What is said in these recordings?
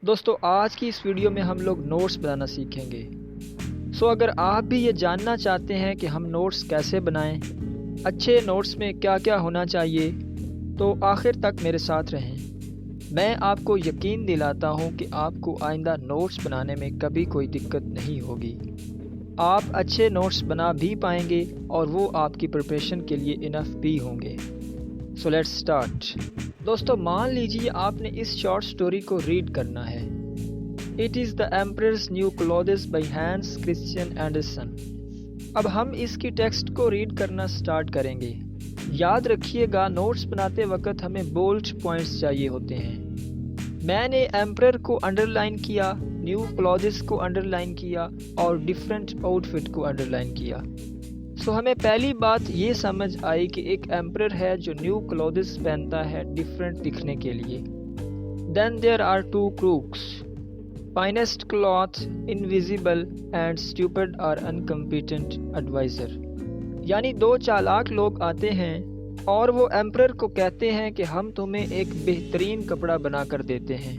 دوستو آج کی اس ویڈیو میں ہم لوگ نوٹس بنانا سیکھیں گے۔ اگر آپ بھی یہ جاننا چاہتے ہیں کہ ہم نوٹس کیسے بنائیں، اچھے نوٹس میں کیا کیا ہونا چاہیے، تو آخر تک میرے ساتھ رہیں۔ میں آپ کو یقین دلاتا ہوں کہ آپ کو آئندہ نوٹس بنانے میں کبھی کوئی دقت نہیں ہوگی۔ آپ اچھے نوٹس بنا بھی پائیں گے اور وہ آپ کی پریپریشن کے لیے انف بھی ہوں گے۔ Let's start. دوستو مان لیجیے آپ نے اس شارٹ سٹوری کو ریڈ کرنا ہے۔ It is the emperor's new clothes by Hans Christian Andersen. اب ہم اس کی ٹیکسٹ کو ریڈ کرنا سٹارٹ کریں گے۔ یاد رکھیے گا نوٹس بناتے وقت ہمیں بولڈ پوائنٹس چاہیے ہوتے ہیں۔ میں نے ایمپرر کو انڈر لائن کیا، نیو کلوتھز کو انڈر لائن کیا اور ڈفرینٹ آؤٹ فٹ کو انڈر لائن کیا۔ ہمیں پہلی بات یہ سمجھ آئی کہ ایک ایمپرر ہے جو نیو کلوتھز پہنتا ہے ڈفرینٹ دکھنے کے لیے۔ Then there are two crooks, finest cloth, invisible and stupid اور انکمپیٹنٹ ایڈوائزر۔ یعنی دو چالاک لوگ آتے ہیں اور وہ ایمپرر کو کہتے ہیں کہ ہم تمہیں ایک بہترین کپڑا بنا کر دیتے ہیں۔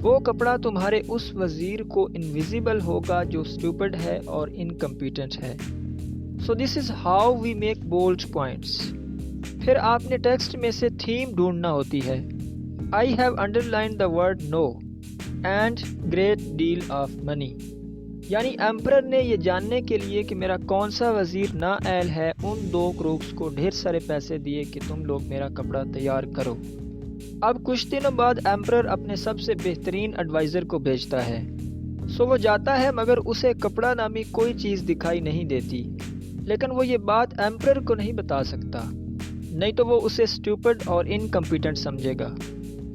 وہ کپڑا تمہارے اس وزیر کو انویزیبل ہوگا جو اسٹوپڈ ہے اور انکمپیٹنٹ ہے۔ This is how we make bold points. پھر آپ نے ٹیکسٹ میں سے تھیم ڈھونڈنا ہوتی ہے۔ I have underline the word no and great deal of money. یعنی ایمپرر نے یہ جاننے کے لیے کہ میرا کون سا وزیر نااہل ہے، ان دو کروکس کو ڈھیر سارے پیسے دیے کہ تم لوگ میرا کپڑا تیار کرو۔ اب کچھ دنوں بعد ایمپرر اپنے سب سے بہترین ایڈوائزر کو بھیجتا ہے۔ وہ جاتا ہے مگر اسے کپڑا نامی کوئی چیز دکھائی نہیں دیتی، لیکن وہ یہ بات ایمپرر کو نہیں بتا سکتا، نہیں تو وہ اسے اسٹوپڈ اور انکمپیٹنٹ سمجھے گا۔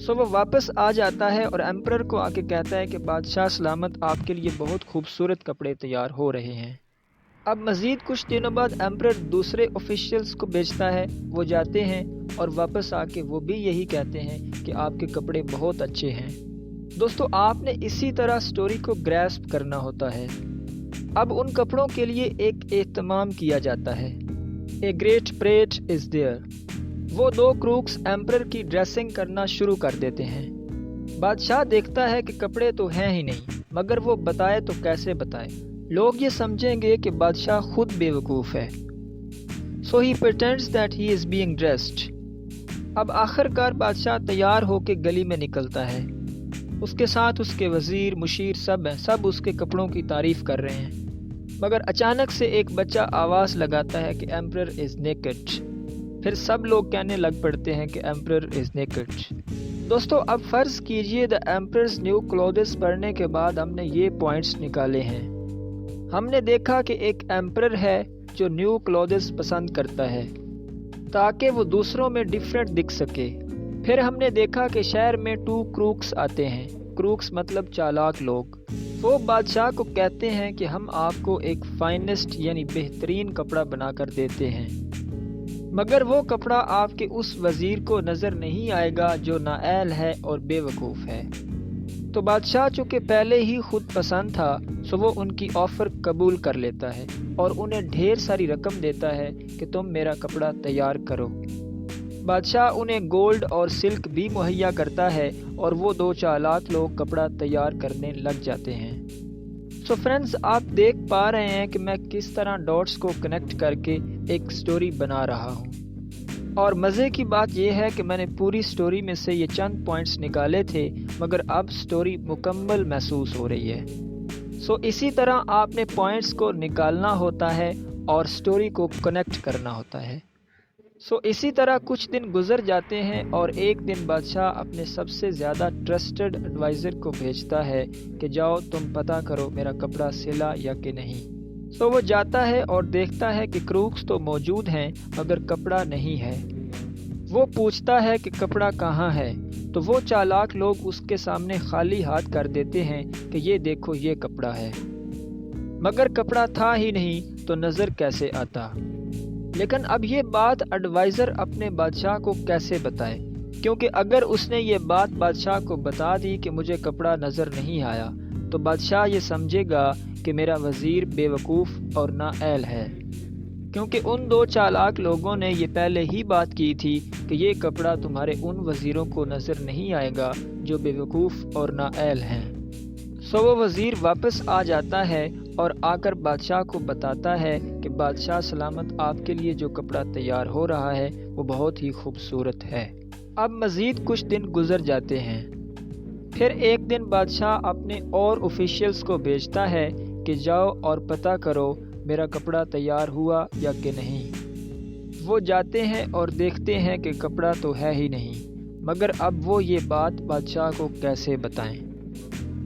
وہ واپس آ جاتا ہے اور ایمپرر کو آ کے کہتا ہے کہ بادشاہ سلامت، آپ کے لیے بہت خوبصورت کپڑے تیار ہو رہے ہیں۔ اب مزید کچھ دنوں بعد ایمپرر دوسرے آفیشیلز کو بھیجتا ہے، وہ جاتے ہیں اور واپس آ کے وہ بھی یہی کہتے ہیں کہ آپ کے کپڑے بہت اچھے ہیں۔ دوستو آپ نے اسی طرح سٹوری کو گریسپ کرنا ہوتا ہے۔ اب ان کپڑوں کے لیے ایک اہتمام کیا جاتا ہے۔ A great parade is there. وہ دو کروکس ایمپرر کی ڈریسنگ کرنا شروع کر دیتے ہیں۔ بادشاہ دیکھتا ہے کہ کپڑے تو ہیں ہی نہیں، مگر وہ بتائے تو کیسے بتائے؟ لوگ یہ سمجھیں گے کہ بادشاہ خود بے وقوف ہے۔ ہی pretends that he is being dressed۔ اب آخر کار بادشاہ تیار ہو کے گلی میں نکلتا ہے۔ اس کے ساتھ اس کے وزیر، مشیر سب ہیں، سب اس کے کپڑوں کی تعریف کر رہے ہیں۔ مگر اچانک سے ایک بچہ آواز لگاتا ہے کہ ایمپرر از نیکڈ۔ پھر سب لوگ کہنے لگ پڑتے ہیں کہ ایمپرر از نیکڈ۔ دوستو اب فرض کیجئے دا ایمپررز نیو کلوتھز پڑھنے کے بعد ہم نے یہ پوائنٹس نکالے ہیں۔ ہم نے دیکھا کہ ایک ایمپرر ہے جو نیو کلوتھز پسند کرتا ہے تاکہ وہ دوسروں میں ڈفرینٹ دکھ سکے۔ پھر ہم نے دیکھا کہ شہر میں ٹو کروکس آتے ہیں۔ کروکس مطلب چالاک لوگ۔ وہ بادشاہ کو کہتے ہیں کہ ہم آپ کو ایک فائنسٹ یعنی بہترین کپڑا بنا کر دیتے ہیں، مگر وہ کپڑا آپ کے اس وزیر کو نظر نہیں آئے گا جو نااہل ہے اور بے وقوف ہے۔ تو بادشاہ چونکہ پہلے ہی خود پسند تھا، وہ ان کی آفر قبول کر لیتا ہے اور انہیں ڈھیر ساری رقم دیتا ہے کہ تم میرا کپڑا تیار کرو۔ بادشاہ انہیں گولڈ اور سلک بھی مہیا کرتا ہے اور وہ دو چالاک لوگ کپڑا تیار کرنے لگ جاتے ہیں۔ فرینڈز آپ دیکھ پا رہے ہیں کہ میں کس طرح ڈاٹس کو کنیکٹ کر کے ایک سٹوری بنا رہا ہوں، اور مزے کی بات یہ ہے کہ میں نے پوری سٹوری میں سے یہ چند پوائنٹس نکالے تھے، مگر اب سٹوری مکمل محسوس ہو رہی ہے۔ اسی طرح آپ نے پوائنٹس کو نکالنا ہوتا ہے اور سٹوری کو کنیکٹ کرنا ہوتا ہے۔ اسی طرح کچھ دن گزر جاتے ہیں اور ایک دن بادشاہ اپنے سب سے زیادہ ٹرسٹڈ ایڈوائزر کو بھیجتا ہے کہ جاؤ تم پتہ کرو میرا کپڑا سلا یا کہ نہیں۔ وہ جاتا ہے اور دیکھتا ہے کہ کروکس تو موجود ہیں مگر کپڑا نہیں ہے۔ وہ پوچھتا ہے کہ کپڑا کہاں ہے، تو وہ چالاک لوگ اس کے سامنے خالی ہاتھ کر دیتے ہیں کہ یہ دیکھو یہ کپڑا ہے، مگر کپڑا تھا ہی نہیں تو نظر کیسے آتا؟ لیکن اب یہ بات ایڈوائزر اپنے بادشاہ کو کیسے بتائے؟ کیونکہ اگر اس نے یہ بات بادشاہ کو بتا دی کہ مجھے کپڑا نظر نہیں آیا، تو بادشاہ یہ سمجھے گا کہ میرا وزیر بے وقوف اور نااہل ہے، کیونکہ ان دو چالاک لوگوں نے یہ پہلے ہی بات کی تھی کہ کہ یہ کپڑا تمہارے ان وزیروں کو نظر نہیں آئے گا جو بیوقوف اور نااہل ہیں۔ سو وہ وزیر واپس آ جاتا ہے اور آ کر بادشاہ کو بتاتا ہے کہ بادشاہ سلامت، آپ کے لیے جو کپڑا تیار ہو رہا ہے وہ بہت ہی خوبصورت ہے۔ اب مزید کچھ دن گزر جاتے ہیں۔ پھر ایک دن بادشاہ اپنے اور آفیشیلز کو بھیجتا ہے کہ جاؤ اور پتہ کرو میرا کپڑا تیار ہوا یا کہ نہیں۔ وہ جاتے ہیں اور دیکھتے ہیں کہ کپڑا تو ہے ہی نہیں، مگر اب وہ یہ بات بادشاہ کو کیسے بتائیں؟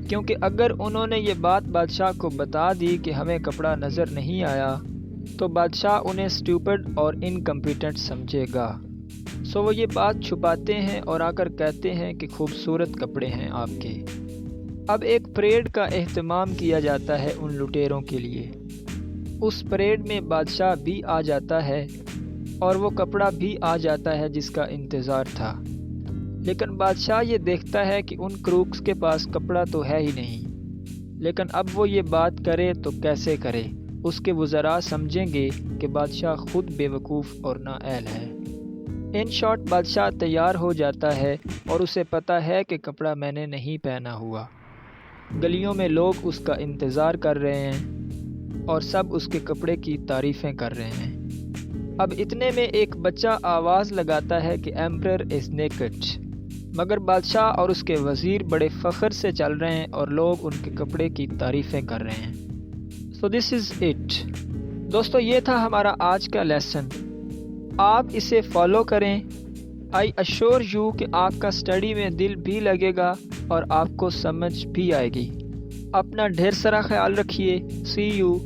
کیونکہ اگر انہوں نے یہ بات بادشاہ کو بتا دی کہ ہمیں کپڑا نظر نہیں آیا تو بادشاہ انہیں اسٹوپڈ اور انکمپیٹنٹ سمجھے گا۔ سو وہ یہ بات چھپاتے ہیں اور آ کر کہتے ہیں کہ خوبصورت کپڑے ہیں آپ کے۔ اب ایک پریڈ کا اہتمام کیا جاتا ہے ان لٹیروں کے لیے۔ اس پریڈ میں بادشاہ بھی آ جاتا ہے اور وہ کپڑا بھی آ جاتا ہے جس کا انتظار تھا، لیکن بادشاہ یہ دیکھتا ہے کہ ان کروکس کے پاس کپڑا تو ہے ہی نہیں۔ لیکن اب وہ یہ بات کرے تو کیسے کرے؟ اس کے وزراء سمجھیں گے کہ بادشاہ خود بیوقوف اور نااہل ہے۔ ان شارٹ بادشاہ تیار ہو جاتا ہے اور اسے پتہ ہے کہ کپڑا میں نے نہیں پہنا ہوا۔ گلیوں میں لوگ اس کا انتظار کر رہے ہیں اور سب اس کے کپڑے کی تعریفیں کر رہے ہیں۔ اب اتنے میں ایک بچہ آواز لگاتا ہے کہ ایمپرر از نیکڈ، مگر بادشاہ اور اس کے وزیر بڑے فخر سے چل رہے ہیں اور لوگ ان کے کپڑے کی تعریفیں کر رہے ہیں۔ سو دس از اٹ۔ دوستو، یہ تھا ہمارا آج کا لیسن۔ آپ اسے فالو کریں۔ آئی ایشور یو کہ آپ کا اسٹڈی میں دل بھی لگے گا اور آپ کو سمجھ بھی آئے گی۔ اپنا ڈھیر سارا خیال رکھیے۔ سی یو۔